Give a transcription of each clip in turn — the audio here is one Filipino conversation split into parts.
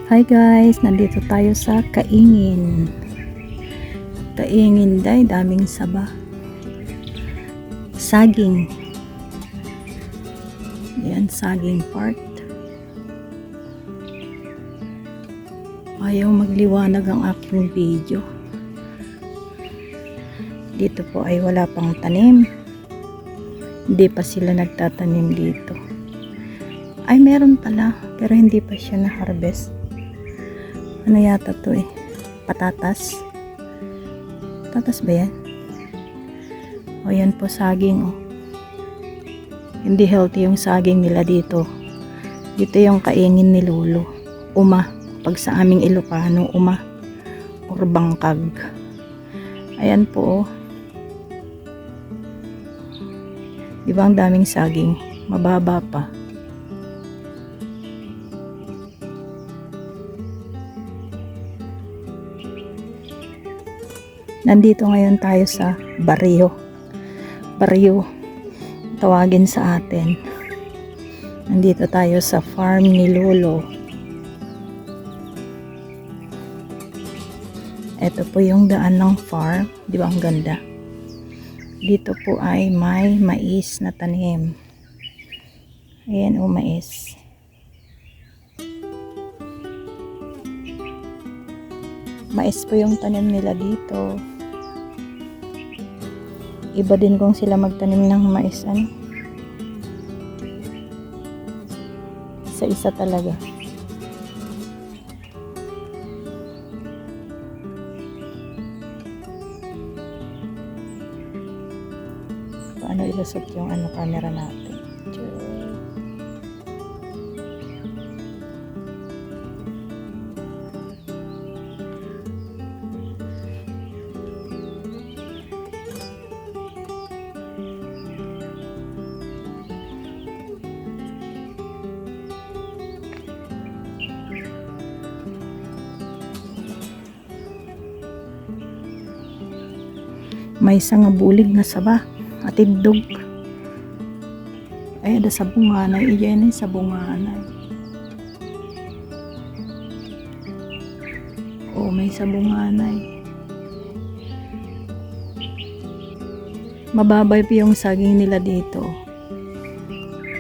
Hi guys, nandito tayo sa Kaingin. Kaingin day, daming saba. Saging. Yan, saging part. Ayaw magliwanag ang aking video. Dito po ay wala pang tanim. Hindi pa sila nagtatanim dito. Ay, meron pala, pero hindi pa siya na-harvest. Ano yata to eh? Patatas. Patatas ba yan? O yan po, saging oh. Hindi healthy yung saging nila dito. Dito yung kaingin ni Lolo. Uma. Pag sa aming Ilocano, uma. Or bangkag. Ayan po oh. Diba ang daming saging? Mababa pa. Nandito ngayon tayo sa baryo. Baryo, tawagin sa atin. Nandito tayo sa farm ni Lolo. Ito po yung daan ng farm. Di ba ang ganda? Dito po ay may mais na tanim. Ayan o, mais. Mais po yung tanim nila dito. Iba din kung sila magtanim ng mais, ano? Isa-isa talaga. Paano ilusot yung camera natin? May isang bulig na saba at idog. Ay, ada sa bunganay. Iyan ay sa bunganay. Oh, may sa bunganay. Mababay pa yung saging nila dito.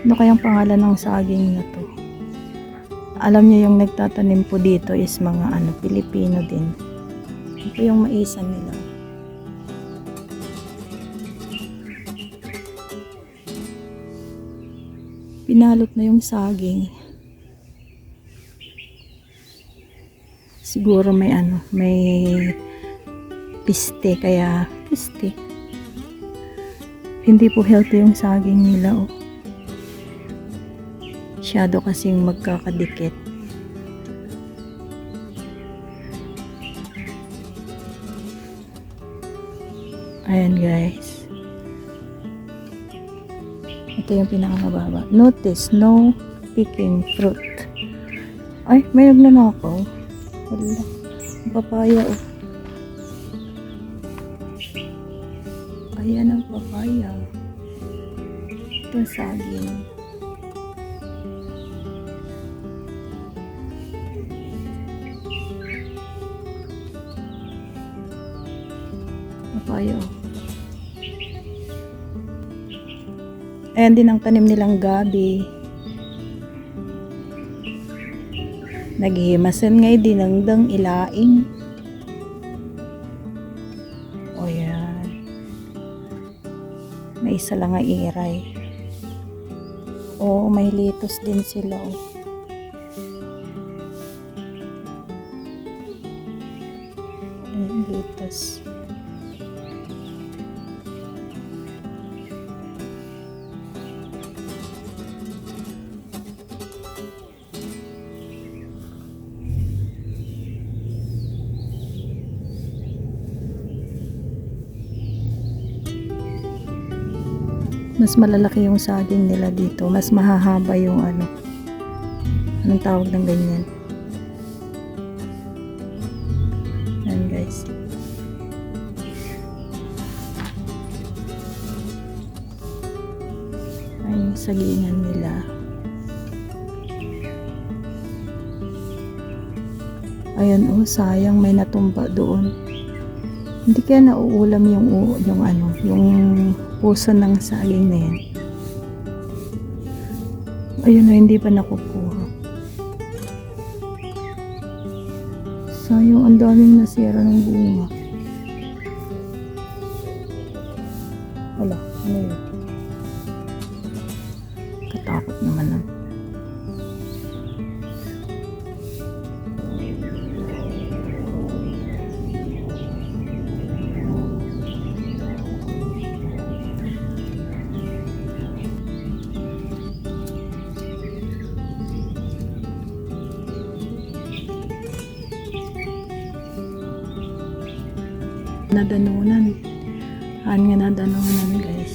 Ano kayang pangalan ng saging na to? Alam niyo yung nagtatanim po dito is mga Pilipino din. Ito yung maisan nila. Pinalot na yung saging. Siguro may may piste, kaya piste. Hindi po healthy yung saging nila oh. Masyado kasing magkakadikit. Ayan guys. Ito yung pinakamababa. Notice, no picking fruit. Ay, may nagnanakaw. Wala. Papaya oh. Ayan ang papaya. Ito saging. Papaya oh. Ayan din ang tanim nilang gabi. Naghihimasan ngay dinangdang ilaing. O yan. May isa lang ay iray. O may litos din sila. O. Ayan, litos. Mas malalaki yung saging nila dito. Mas mahahaba yung anong tawag ng ganyan. Ayan guys. yung sagingan nila. Ayun, oh, sayang, may natumba doon. Hindi kaya nauulam yung puso ng saging na yan. Ayun, oh, hindi pa nakukuha. Sayang, ang daming nasira ng bunga. Wala, ano yun? Katakot naman na. Nadanunan. Nga nadanunan, guys.